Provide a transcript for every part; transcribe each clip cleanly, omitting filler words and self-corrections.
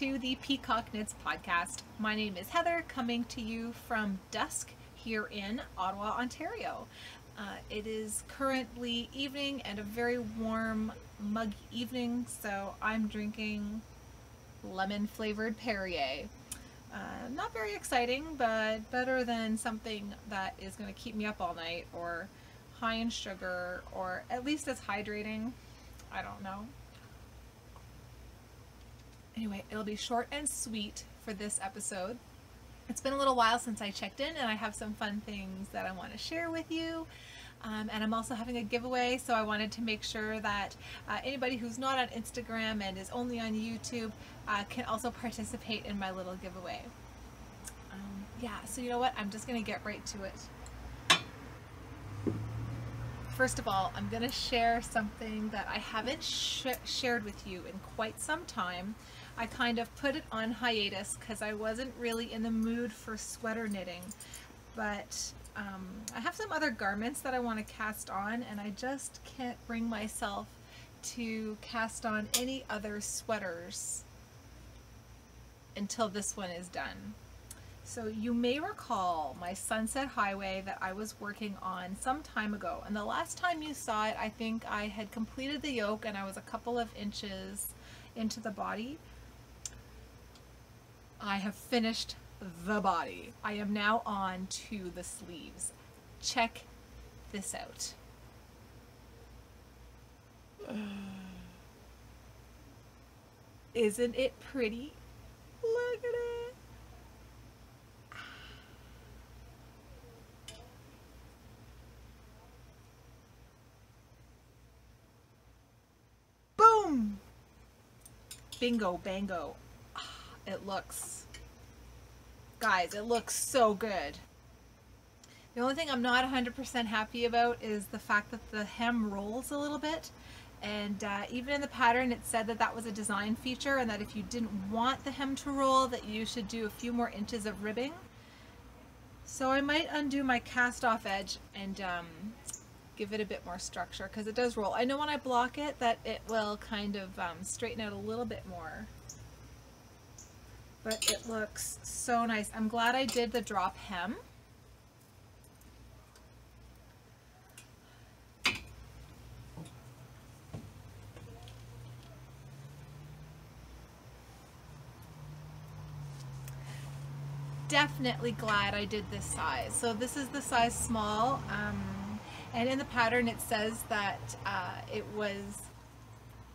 to the Peacock Knits podcast. My name is Heather, coming to you from dusk here in Ottawa, Ontario. It is currently evening and a very warm, muggy evening, so I'm drinking lemon flavored Perrier. Not very exciting, but better than something that is going to keep me up all night or high in sugar, or at least as hydrating. I don't know. Anyway, it'll be short and sweet for this episode. It's been a little while since I checked in, and I have some fun things that I want to share with you. And I'm also having a giveaway, so I wanted to make sure that anybody who's not on Instagram and is only on YouTube can also participate in my little giveaway. Yeah, so you know what? I'm just going to get right to it. First of all, I'm going to share something that I haven't shared with you in quite some time. I kind of put it on hiatus because I wasn't really in the mood for sweater knitting, but I have some other garments that I want to cast on, and I just can't bring myself to cast on any other sweaters until this one is done. So you may recall my Sunset Highway that I was working on some time ago, and the last time you saw it, I think I had completed the yoke and I was a couple of inches into the body. I have finished the body. I am now on to the sleeves. Check this out. Isn't it pretty? Look at it. Boom! Bingo, bango. It looks, guys, it looks so good. The only thing I'm not 100% happy about is the fact that the hem rolls a little bit, and even in the pattern it said that that was a design feature, and that if you didn't want the hem to roll, that you should do a few more inches of ribbing. So I might undo my cast off edge and give it a bit more structure, because it does roll. I know when I block it that it will kind of straighten out a little bit more. But it looks so nice. I'm glad I did the drop hem. Definitely glad I did this size. So this is the size small, and in the pattern it says that it was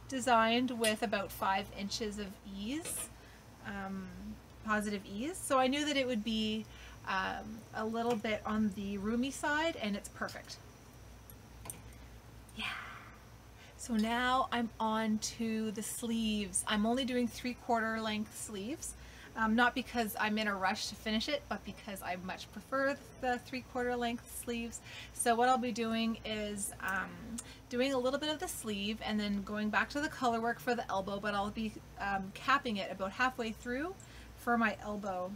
designed with about 5 inches of ease. Positive ease, so I knew that it would be a little bit on the roomy side, and it's perfect. Yeah. So now I'm on to the sleeves. I'm only doing 3/4 length sleeves, not because I'm in a rush to finish it, but because I much prefer the 3/4 length sleeves. So what I'll be doing is doing a little bit of the sleeve and then going back to the color work for the elbow, but I'll be capping it about halfway through for my elbow.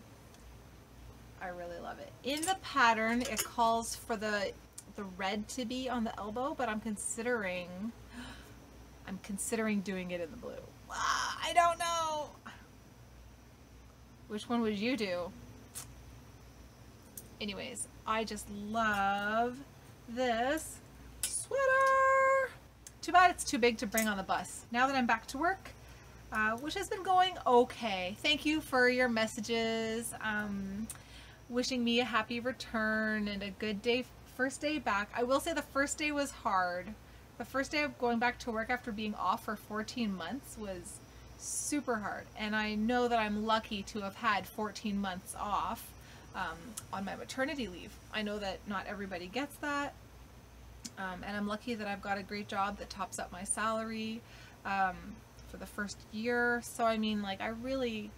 I really love it. In the pattern it calls for the red to be on the elbow, but I'm considering doing it in the blue. I don't know. Which one would you do? Anyways, I just love this sweater. Too bad it's too big to bring on the bus. Now that I'm back to work, which has been going okay. Thank you for your messages, wishing me a happy return and a good day, first day back. I will say the first day was hard. The first day of going back to work after being off for 14 months was super hard, and I know that I'm lucky to have had 14 months off on my maternity leave. I know that not everybody gets that, and I'm lucky that I've got a great job that tops up my salary for the first year. So I mean, like, I really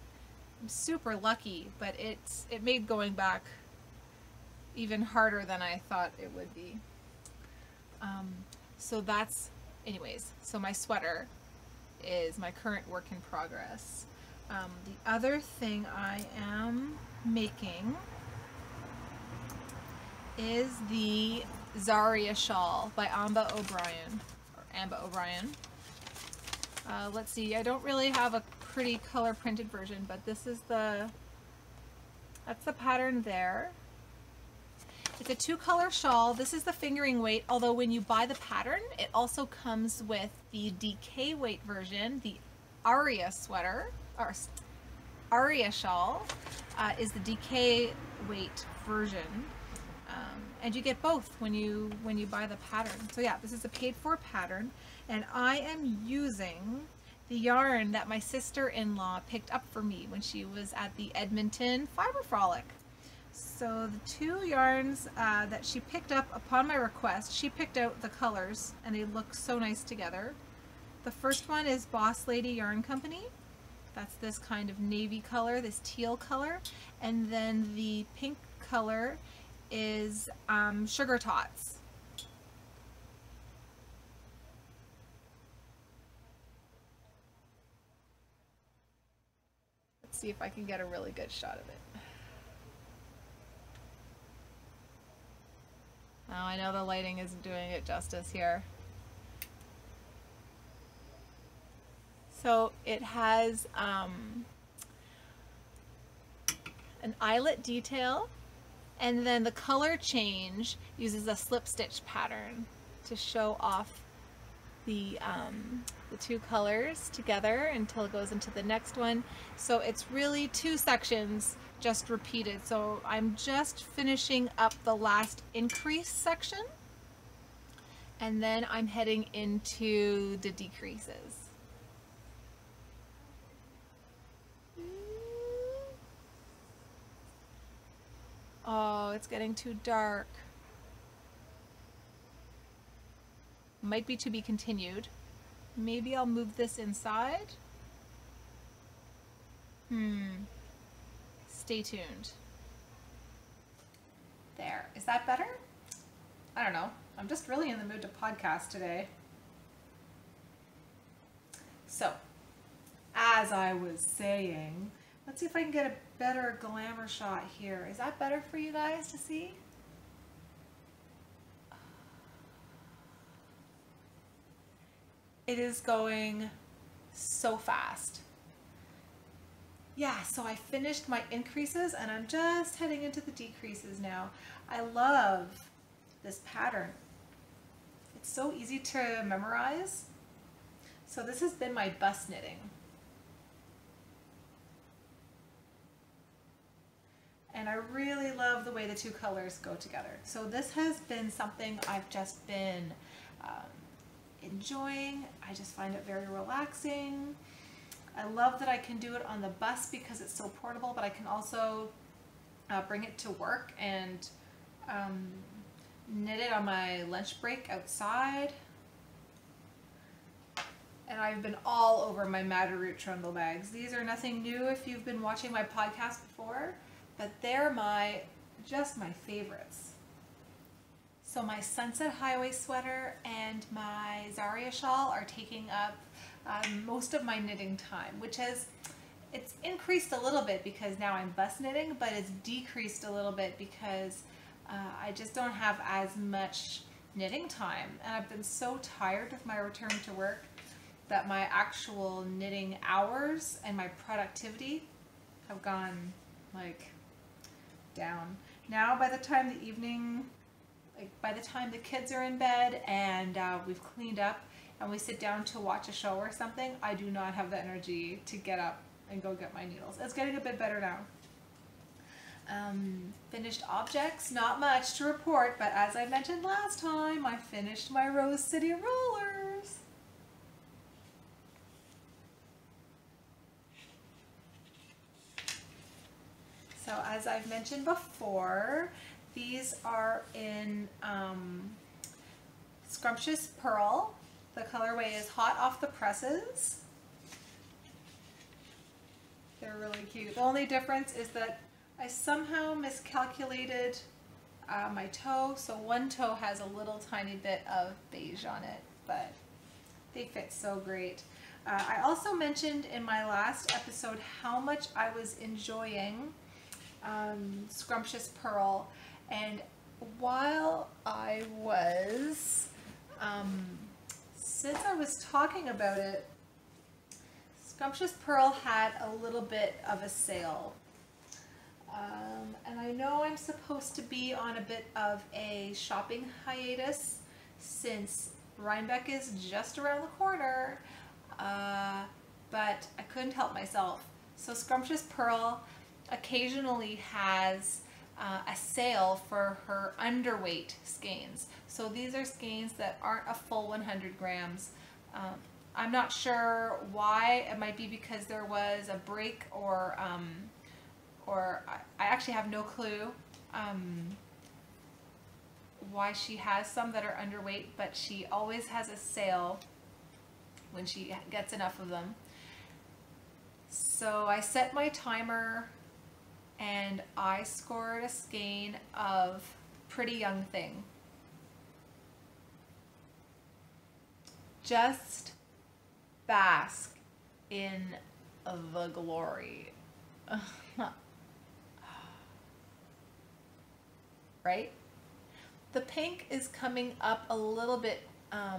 am super lucky, but it made going back even harder than I thought it would be. So that's, anyways, so my sweater is my current work in progress. The other thing I am making is the Zaria shawl by Amba O'Brien. Let's see, I don't really have a pretty color printed version, but this is that's the pattern there. It's a 2-color shawl. This is the fingering weight, although when you buy the pattern, it also comes with the DK weight version. The Aria sweater, or Aria shawl, is the DK weight version. And you get both when you buy the pattern. So yeah, this is a paid for pattern, and I am using the yarn that my sister-in-law picked up for me when she was at the Edmonton Fiber Frolic. So the 2 yarns that she picked up upon my request, she picked out the colors and they look so nice together. The first one is Boss Lady Yarn Company. That's this kind of navy color, this teal color. And then the pink color is Sugar Tots. Let's see if I can get a really good shot of it. Oh, I know the lighting isn't doing it justice here. So it has an eyelet detail, and then the color change uses a slip stitch pattern to show off the 2 colors together until it goes into the next one. So it's really 2 sections just repeated. So I'm just finishing up the last increase section, and then I'm heading into the decreases. Oh, it's getting too dark. Might be to be continued. Maybe I'll move this inside. Stay tuned. There. Is that better? I don't know. I'm just really in the mood to podcast today. So, as I was saying, let's see if I can get a better glamour shot here. Is that better for you guys to see? It is going so fast. Yeah, so I finished my increases and I'm just heading into the decreases now. I love this pattern. It's so easy to memorize. So this has been my bus knitting. And I really love the way the 2 colors go together. So this has been something I've just been enjoying. I just find it very relaxing. I love that I can do it on the bus because it's so portable, but I can also bring it to work and knit it on my lunch break outside. And I've been all over my Matterroot trundle bags. These are nothing new if you've been watching my podcast before, but they're just my favorites. So my Sunset Highway sweater and my Zaria shawl are taking up most of my knitting time, it's increased a little bit because now I'm bus knitting, but it's decreased a little bit because I just don't have as much knitting time. And I've been so tired of my return to work that my actual knitting hours and my productivity have gone down. Now by the time the evening, by the time the kids are in bed and we've cleaned up and we sit down to watch a show or something, I do not have the energy to get up and go get my needles. It's getting a bit better now. Finished objects, not much to report, but as I mentioned last time, I finished my Rose City rollers. So as I've mentioned before, these are in Scrumptious Pearl. The colorway is Hot Off the Presses. They're really cute. The only difference is that I somehow miscalculated my toe, so one toe has a little tiny bit of beige on it, but they fit so great. I also mentioned in my last episode how much I was enjoying Scrumptious Pearl, and while I was, since I was talking about it, Scrumptious Pearl had a little bit of a sale. And I know I'm supposed to be on a bit of a shopping hiatus since Rhinebeck is just around the corner, but I couldn't help myself. So Scrumptious Pearl occasionally has a sale for her underweight skeins. So these are skeins that aren't a full 100 grams. I'm not sure why. It might be because there was a break, or I actually have no clue why she has some that are underweight, but she always has a sale when she gets enough of them. So I set my timer and I scored a skein of Pretty Young Thing. Just bask in the glory. Right? The pink is coming up a little bit. I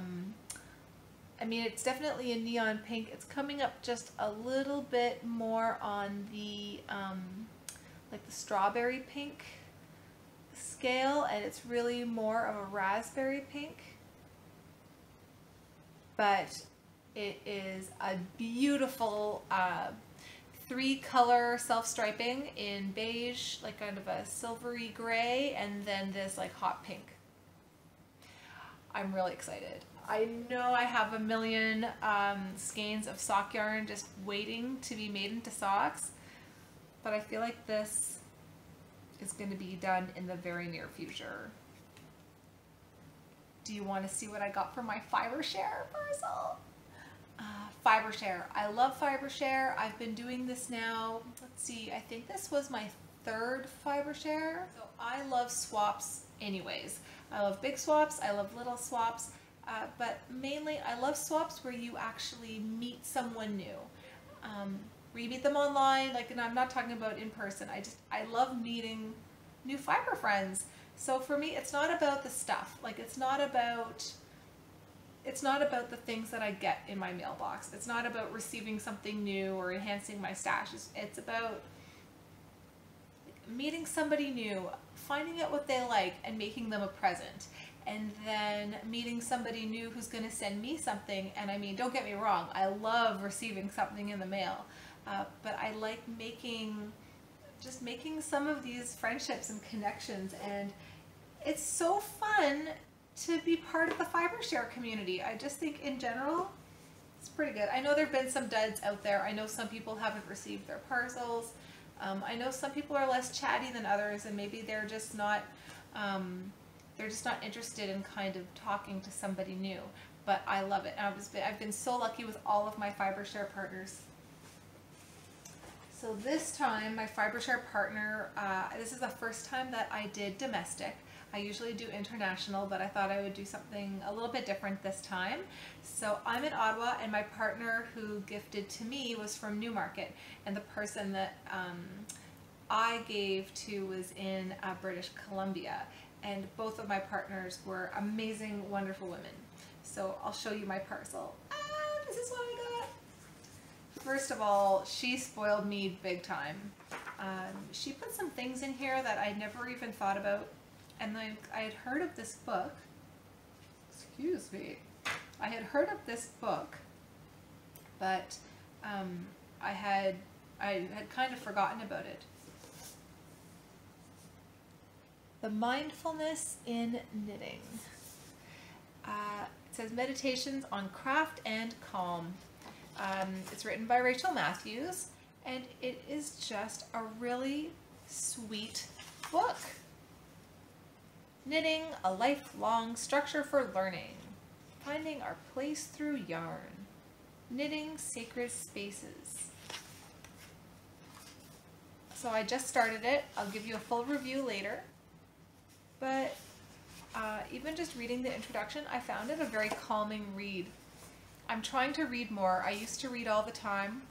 mean, it's definitely a neon pink. It's coming up just a little bit more on the like the strawberry pink scale, and it's really more of a raspberry pink. But it is a beautiful 3-color self-striping in beige, like kind of a silvery gray, and then this like hot pink. I'm really excited. I know I have a million skeins of sock yarn just waiting to be made into socks, but I feel like this is going to be done in the very near future. Do you want to see what I got for my Fibershare parcel? Fibershare. I love Fibershare. I've been doing this now, let's see, I think this was my 3rd Fibershare. So I love swaps anyways. I love big swaps, I love little swaps, but mainly I love swaps where you actually meet someone new. Where you meet them online, like, and I'm not talking about in person. I love meeting new fiber friends. So for me, it's not about the stuff. Like, it's not about the things that I get in my mailbox. It's not about receiving something new or enhancing my stash. It's about meeting somebody new, finding out what they like and making them a present. And then meeting somebody new who's going to send me something. And I mean, don't get me wrong, I love receiving something in the mail. But I like making some of these friendships and connections, and it's so fun to be part of the Fibershare community. I just think in general, it's pretty good. I know there have been some duds out there. I know some people haven't received their parcels. I know some people are less chatty than others, and maybe they're just not interested in kind of talking to somebody new. But I love it. I've been so lucky with all of my Fibershare partners. So this time, my Fibershare partner, this is the first time that I did domestic. I usually do international, but I thought I would do something a little bit different this time. So I'm in Ottawa, and my partner who gifted to me was from Newmarket, and the person that I gave to was in British Columbia, and both of my partners were amazing, wonderful women. So I'll show you my parcel. This is what I got. First of all, she spoiled me big time. She put some things in here that I never even thought about. And I had heard of this book. Excuse me. I had heard of this book, but I had kind of forgotten about it. The Mindfulness in Knitting. It says Meditations on Craft and Calm. It's written by Rachel Matthews, and it is just a really sweet book. Knitting, a lifelong structure for learning. Finding our place through yarn. Knitting sacred spaces. So I just started it. I'll give you a full review later. But even just reading the introduction, I found it a very calming read. I'm trying to read more. I used to read all the time.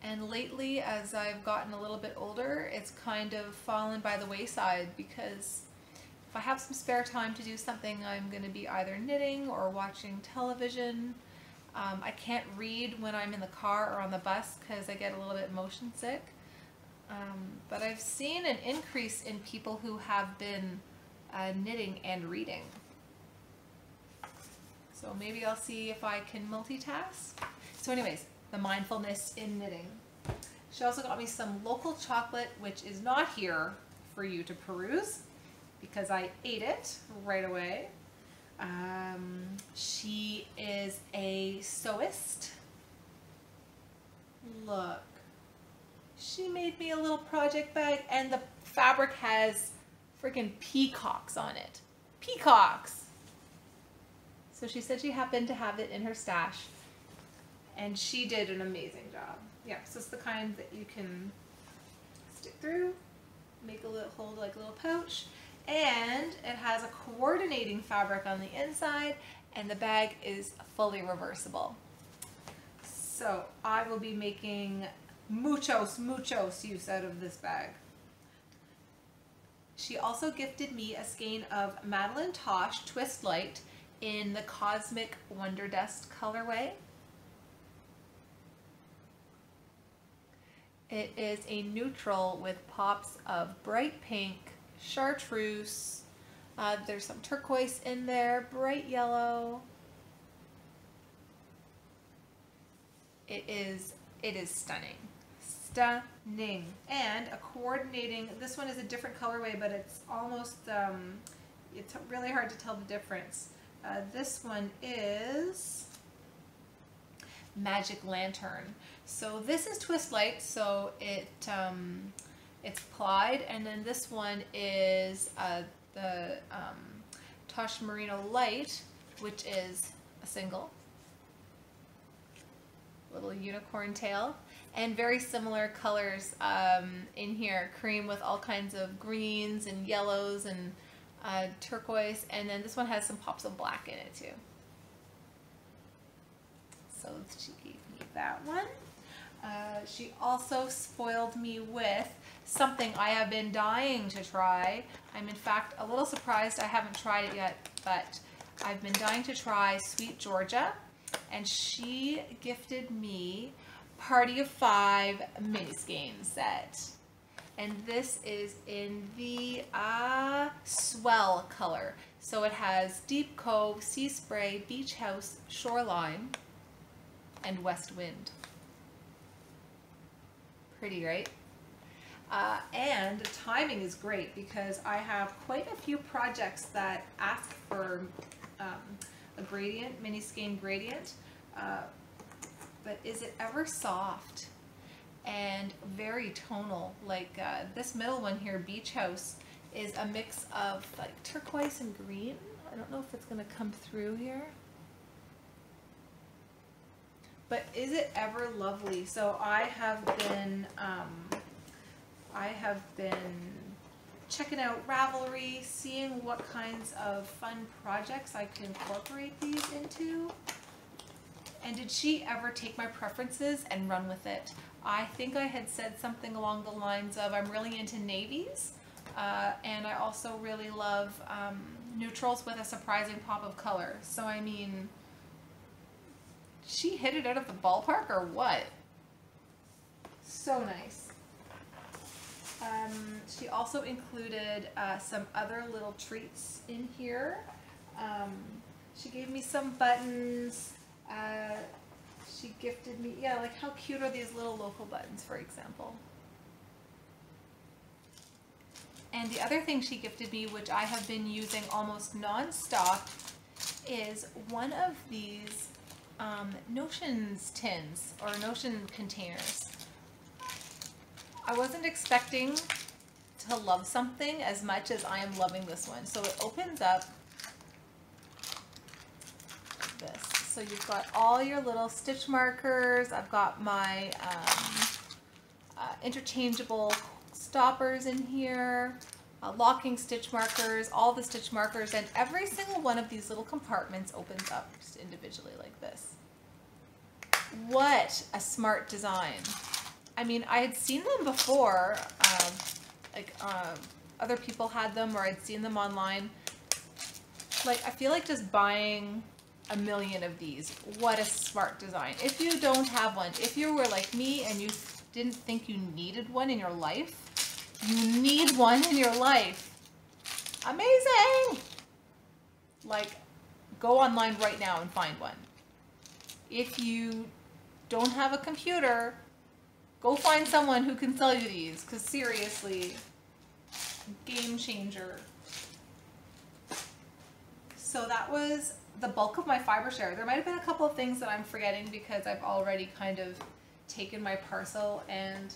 And lately, as I've gotten a little bit older, it's kind of fallen by the wayside, because if I have some spare time to do something, I'm going to be either knitting or watching television. I can't read when I'm in the car or on the bus because I get a little bit motion sick. But I've seen an increase in people who have been knitting and reading. So maybe I'll see if I can multitask. So anyways, the mindfulness in knitting. She also got me some local chocolate, which is not here for you to peruse because I ate it right away. She is a sewist. Look, she made me a little project bag and the fabric has freaking peacocks on it. Peacocks! So she said she happened to have it in her stash and she did an amazing job. Yeah, so it's the kind that you can stick through, make a little hold like a little pouch, and it has a coordinating fabric on the inside and the bag is fully reversible. So I will be making muchos use out of this bag. She also gifted me a skein of Madeline Tosh Twist Light in the Cosmic Wonder Dust colorway. It is a neutral with pops of bright pink, chartreuse, there's some turquoise in there, bright yellow. It is stunning. Stunning. And a coordinating, this one is a different colorway, but it's almost, it's really hard to tell the difference. This one is Magic Lantern. So this is Twist Light, so it's plied, and then this one is the Tosh Merino Light, which is a single. Little unicorn tail, and very similar colors in here, cream with all kinds of greens and yellows and turquoise, and then this one has some pops of black in it too. So she gave me that one. She also spoiled me with something I have been dying to try. I'm in fact a little surprised I haven't tried it yet, but I've been dying to try Sweet Georgia, and she gifted me Party of 5 mini skein set. And this is in the Swell color. So it has Deep Cove, Sea Spray, Beach House, Shoreline, and West Wind. Pretty, right? And the timing is great because I have quite a few projects that ask for a gradient, mini skein gradient, but is it ever soft and very tonal? Like this middle one here, Beach House, is a mix of like turquoise and green. I don't know if it's going to come through here. But is it ever lovely? So I have been checking out Ravelry, seeing what kinds of fun projects I can incorporate these into. And did she ever take my preferences and run with it? I think I had said something along the lines of I'm really into navies, and I also really love neutrals with a surprising pop of color. So I mean, she hit it out of the ballpark or what? So nice. She also included some other little treats in here. She gave me some buttons. She gifted me, yeah, like how cute are these little local buttons, for example. And the other thing she gifted me, which I have been using almost non-stop, is one of these Notions tins or Notion containers. I wasn't expecting to love something as much as I am loving this one. So it opens up like this. So you've got all your little stitch markers. I've got my interchangeable stoppers in here, locking stitch markers, all the stitch markers, and every single one of these little compartments opens up just individually like this. What a smart design. I mean, I had seen them before, other people had them or I'd seen them online. Like, I feel like just buying a million of these. What a smart design. If you don't have one, if you were like me and you didn't think you needed one in your life, you need one in your life. Amazing! Like, go online right now and find one. If you don't have a computer, go find someone who can sell you these, because seriously, game changer. So that was the bulk of my fiber share. There might have been a couple of things that I'm forgetting because I've already kind of taken my parcel and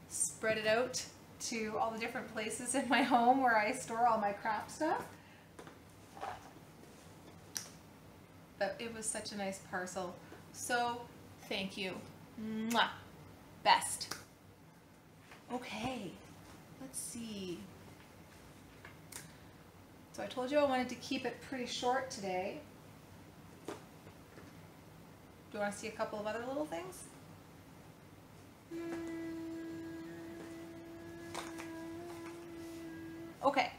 spread it out to all the different places in my home where I store all my crap stuff. But it was such a nice parcel. So thank you. Mwah. Best. Okay, let's see. So I told you I wanted to keep it pretty short today. Do you want to see a couple of other little things? Okay,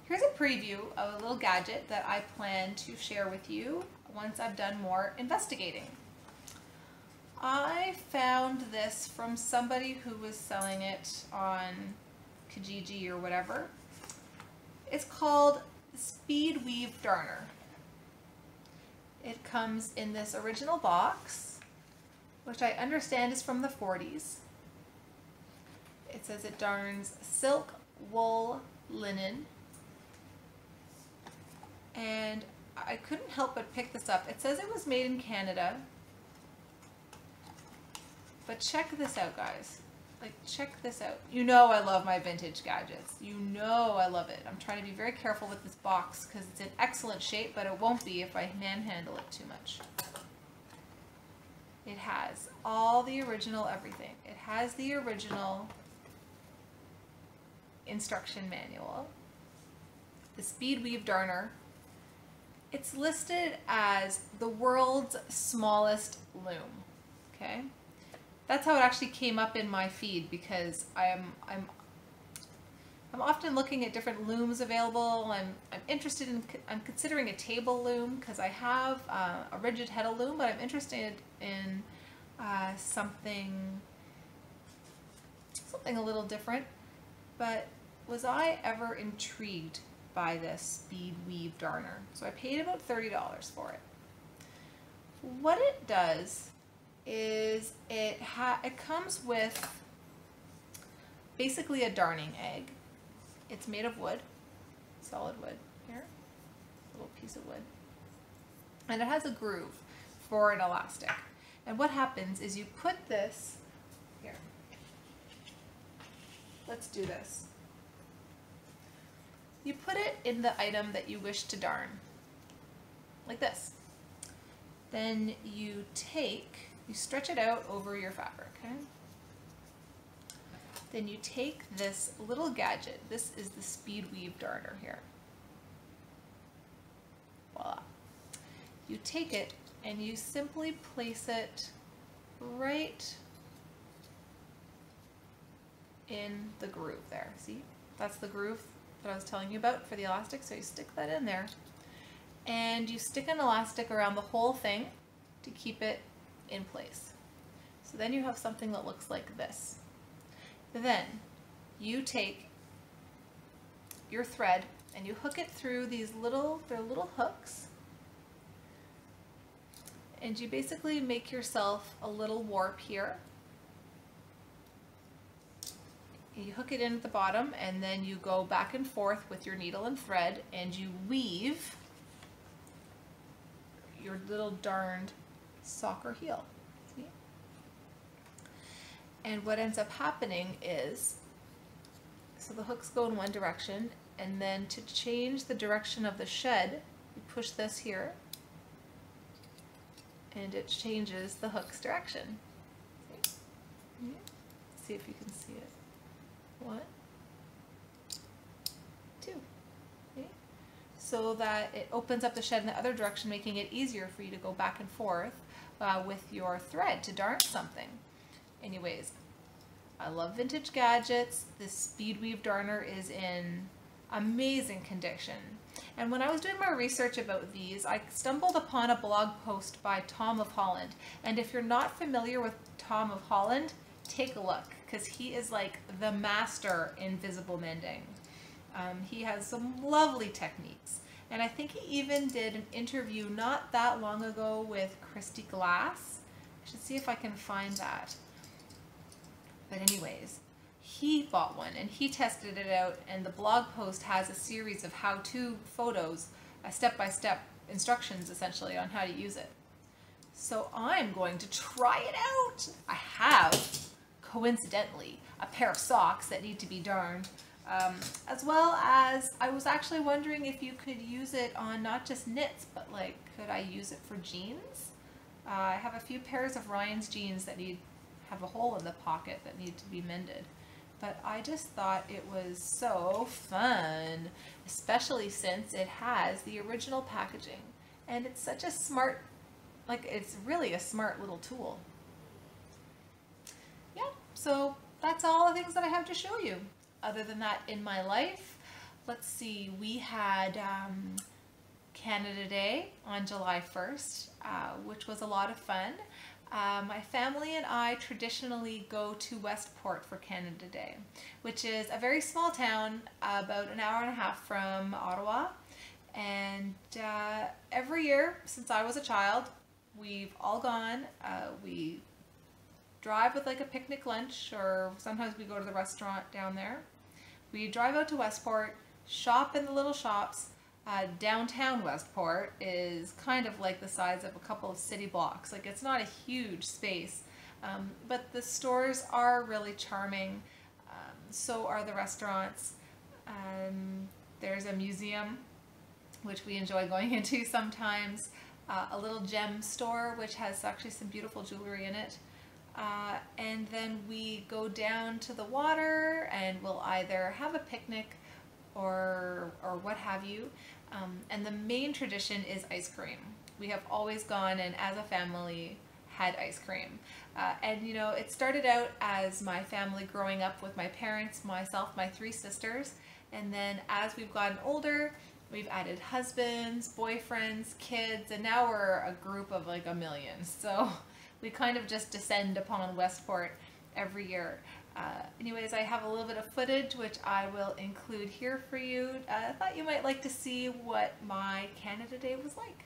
here's a preview of a little gadget that I plan to share with you once I've done more investigating. I found this from somebody who was selling it on Kijiji or whatever. It's called the Speed Weave Darner. It comes in this original box, which I understand is from the 40s. It says it darns silk, wool, linen, and I couldn't help but pick this up. It says it was made in Canada, but check this out, guys. Like, check this out. You know I love my vintage gadgets. You know I love it. I'm trying to be very careful with this box because it's in excellent shape, but it won't be if I manhandle it too much. It has all the original everything. It has the original instruction manual. The Speed Weave Darner. It's listed as the world's smallest loom. Okay? That's how it actually came up in my feed because I'm often looking at different looms available. I'm interested in, I'm considering a table loom because I have a rigid heddle loom, but I'm interested in something a little different. But was I ever intrigued by this Speed Weave Darner? So I paid about $30 for it. What it does is it comes with basically a darning egg. It's made of wood, solid wood here, a little piece of wood, and it has a groove for an elastic. And what happens is you put this here. Let's do this. You put it in the item that you wish to darn, like this. Then you stretch it out over your fabric, okay? Then you take this little gadget. This is the Speed Weave Darner here. Voila. You take it and you simply place it right in the groove there. See? That's the groove that I was telling you about for the elastic. So you stick that in there and you stick an elastic around the whole thing to keep it in place. So then you have something that looks like this. Then you take your thread and you hook it through these little hooks, and you basically make yourself a little warp here. You hook it in at the bottom and then you go back and forth with your needle and thread and you weave your little darned soccer heel. See? And what ends up happening is, so the hooks go in one direction, and then to change the direction of the shed, you push this here, and it changes the hook's direction. See? Yeah. See if you can see it. 1, 2. See? So that it opens up the shed in the other direction, making it easier for you to go back and forth with your thread to darn something. Anyways, I love vintage gadgets. This Speed Weave Darner is in amazing condition. And when I was doing my research about these, I stumbled upon a blog post by Tom of Holland. And if you're not familiar with Tom of Holland, take a look, because he is like the master in visible mending. He has some lovely techniques. And I think he even did an interview not that long ago with Christy Glass. I should see if I can find that. But anyways, he bought one and he tested it out, and the blog post has a series of how-to photos, step-by-step instructions essentially on how to use it. So I'm going to try it out. I have, coincidentally, a pair of socks that need to be darned, as well as I was actually wondering if you could use it on not just knits, but like, could I use it for jeans? I have a few pairs of Ryan's jeans that have a hole in the pocket that need to be mended. But I just thought it was so fun, especially since it has the original packaging. And it's such a smart, like, it's really a smart little tool. Yeah, so that's all the things that I have to show you. Other than that, in my life, let's see, we had Canada Day on July 1st, which was a lot of fun. My family and I traditionally go to Westport for Canada Day, which is a very small town about an hour and a half from Ottawa. And every year since I was a child, we've all gone. We drive with like a picnic lunch, or sometimes we go to the restaurant down there. We drive out to Westport, shop in the little shops. Downtown Westport is kind of like the size of a couple of city blocks. Like, it's not a huge space, but the stores are really charming. So are the restaurants. There's a museum, which we enjoy going into sometimes. A little gem store, which has actually some beautiful jewelry in it. And then we go down to the water and we'll either have a picnic or what have you. And the main tradition is ice cream. We have always gone and as a family had ice cream. And you know, it started out as my family growing up with my parents, myself, my 3 sisters. And then as we've gotten older, we've added husbands, boyfriends, kids, and now we're a group of like a million. So we kind of just descend upon Westport every year. Anyways, I have a little bit of footage which I will include here for you. I thought you might like to see what my Canada Day was like.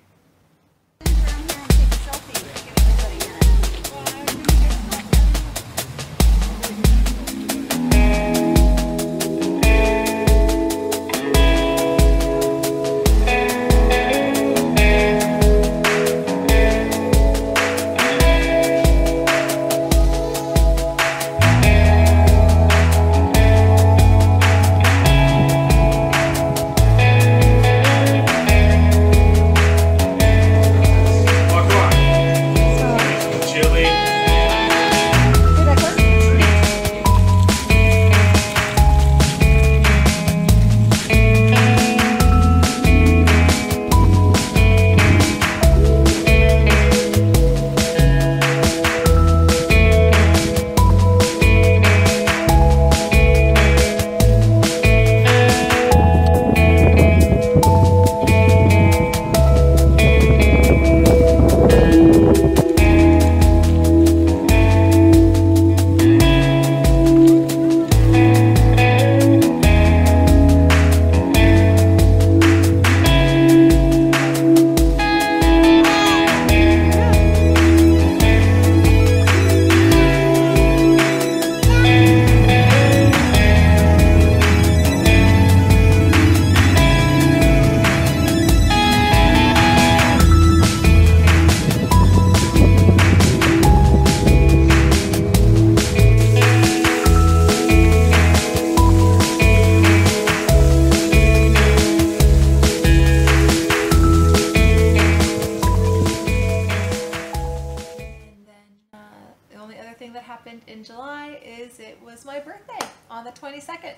In July is it was my birthday on the 22nd.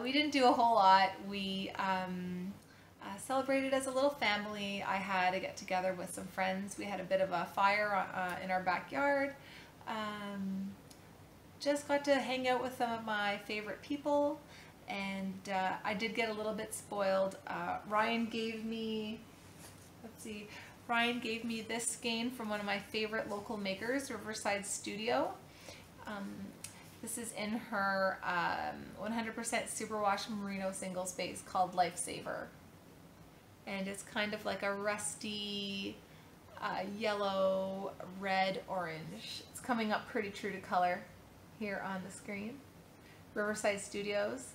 We didn't do a whole lot. We celebrated as a little family. I had a get together with some friends. We had a bit of a fire in our backyard. Just got to hang out with some of my favorite people, And I did get a little bit spoiled. Ryan gave me, let's see, Ryan gave me this skein from one of my favorite local makers, Riverside Studio. This is in her 100% superwash merino single space called Lifesaver. And it's kind of like a rusty yellow, red, orange. It's coming up pretty true to color here on the screen. Riverside Studios.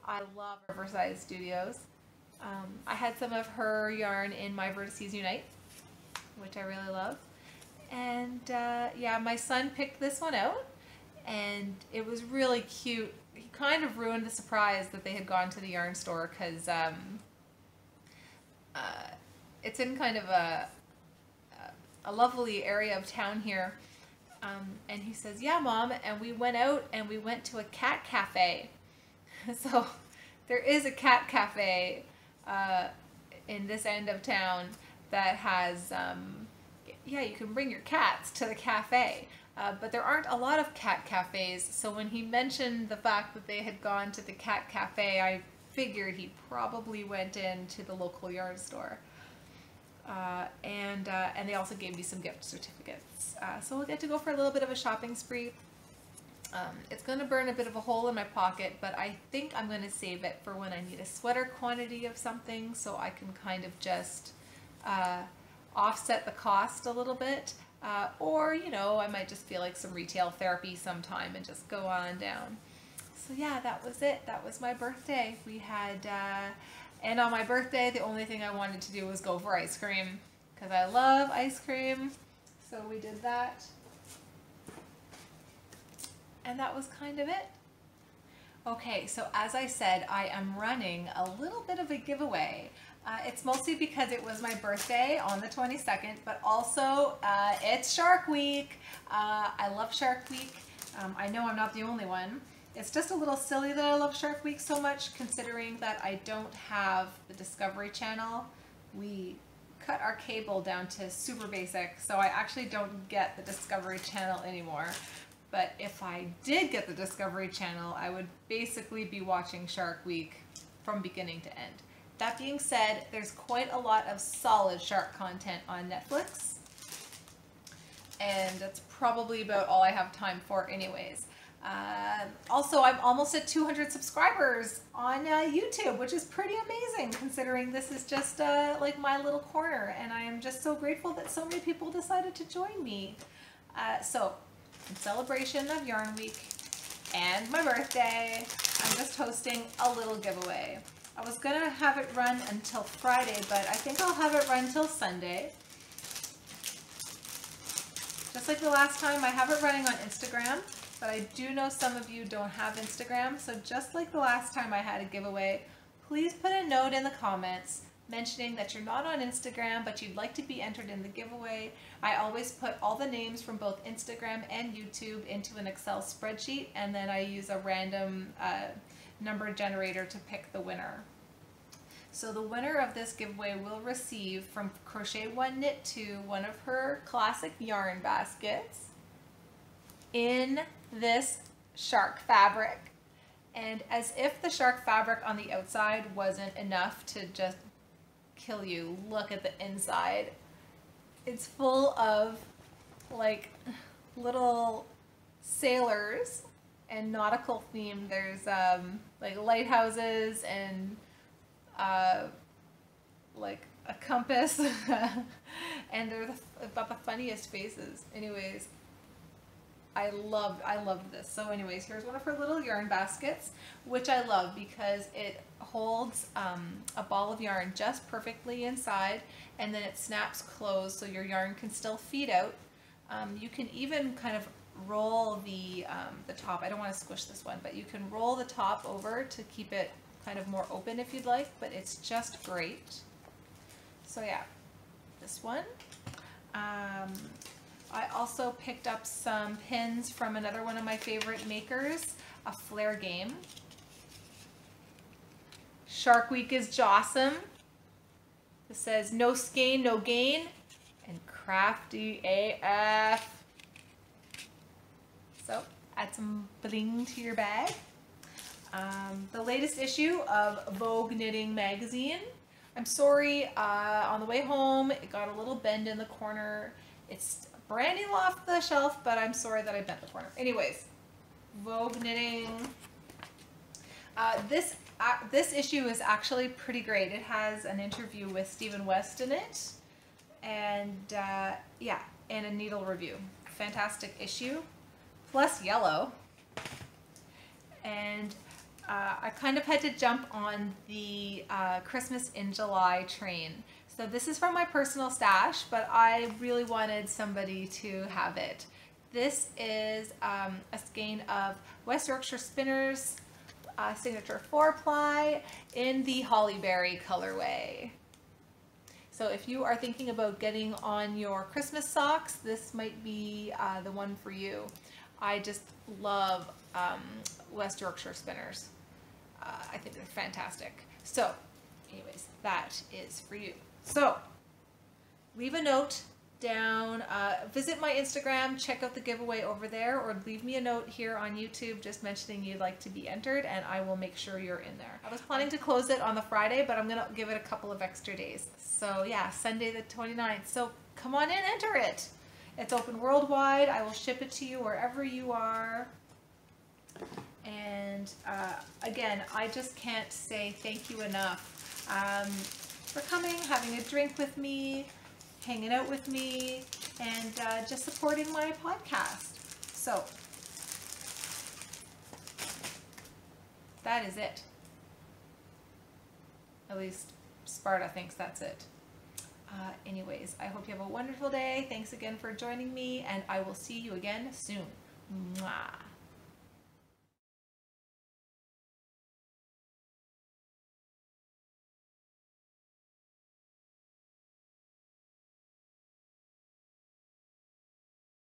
I love Riverside Studios. I had some of her yarn in my Vertices Unite, which I really love. And yeah, my son picked this one out, and it was really cute. He kind of ruined the surprise that they had gone to the yarn store, because it's in kind of a lovely area of town here. And he says, yeah, Mom, and we went out and we went to a cat cafe. So there is a cat cafe in this end of town that has, yeah, you can bring your cats to the cafe. But there aren't a lot of cat cafes, so when he mentioned the fact that they had gone to the cat cafe, I figured he probably went into the local yarn store. And they also gave me some gift certificates. So we'll get to go for a little bit of a shopping spree. It's going to burn a bit of a hole in my pocket, but I think I'm going to save it for when I need a sweater quantity of something, so I can kind of just offset the cost a little bit. Or, you know, I might just feel like some retail therapy sometime and just go on down. So yeah, that was it. That was my birthday. We had, and on my birthday, the only thing I wanted to do was go for ice cream, because I love ice cream. So we did that. And that was kind of it. Okay, so as I said, I am running a little bit of a giveaway. It's mostly because it was my birthday on the 22nd, but also it's Shark Week. I love Shark Week. I know I'm not the only one. It's just a little silly that I love Shark Week so much, considering that I don't have the Discovery Channel. We cut our cable down to super basic, so I actually don't get the Discovery Channel anymore. But if I did get the Discovery Channel, I would basically be watching Shark Week from beginning to end. That being said, there's quite a lot of solid shark content on Netflix, and that's probably about all I have time for anyways. Also, I'm almost at 200 subscribers on YouTube, which is pretty amazing considering this is just like my little corner, and I am just so grateful that so many people decided to join me. So, in celebration of Yarn Week and my birthday, I'm just hosting a little giveaway. I was gonna have it run until Friday, but I think I'll have it run till Sunday. Just like the last time, I have it running on Instagram, but I do know some of you don't have Instagram, so just like the last time I had a giveaway, please put a note in the comments mentioning that you're not on Instagram, but you'd like to be entered in the giveaway. I always put all the names from both Instagram and YouTube into an Excel spreadsheet, and then I use a random number generator to pick the winner. So the winner of this giveaway will receive from Crochet One Knit Two one of her classic yarn baskets in this shark fabric. And as if the shark fabric on the outside wasn't enough to just kill you, look at the inside. It's full of like little sailors and nautical theme. There's like lighthouses and like a compass and they're about the funniest faces. Anyways, I love this. So anyways, here's one of her little yarn baskets, which I love because it holds a ball of yarn just perfectly inside, and then it snaps closed so your yarn can still feed out. You can even kind of roll the top. I don't want to squish this one, but you can roll the top over to keep it kind of more open if you'd like, but it's just great. So yeah, this one. I also picked up some pins from another one of my favorite makers, a Flare Game. Shark Week is Jawsome. It says no skein, no gain, and crafty AF. So add some bling to your bag. the latest issue of Vogue Knitting magazine. I'm sorry, on the way home it got a little bend in the corner. It's brand new off the shelf, but I'm sorry that I bent the corner. Anyways, Vogue Knitting. This issue is actually pretty great. It has an interview with Stephen West in it, and yeah, and a needle review. Fantastic issue, plus yellow. And I kind of had to jump on the Christmas in July train. So this is from my personal stash, but I really wanted somebody to have it. This is a skein of West Yorkshire Spinners signature 4-ply in the Hollyberry colorway. So if you are thinking about getting on your Christmas socks, this might be the one for you. I just love West Yorkshire Spinners. I think they're fantastic. So anyways, that is for you. So leave a note down, visit my Instagram, check out the giveaway over there, or leave me a note here on YouTube just mentioning you'd like to be entered, and I will make sure you're in there. I was planning to close it on the Friday, but I'm gonna give it a couple of extra days. So yeah, Sunday the 29th. So come on in, enter it. It's open worldwide. I will ship it to you wherever you are. And again, I just can't say thank you enough for coming, having a drink with me, hanging out with me, and just supporting my podcast. So that is it. At least Sparta thinks that's it. Anyways, I hope you have a wonderful day. Thanks again for joining me, and I will see you again soon. Mwah.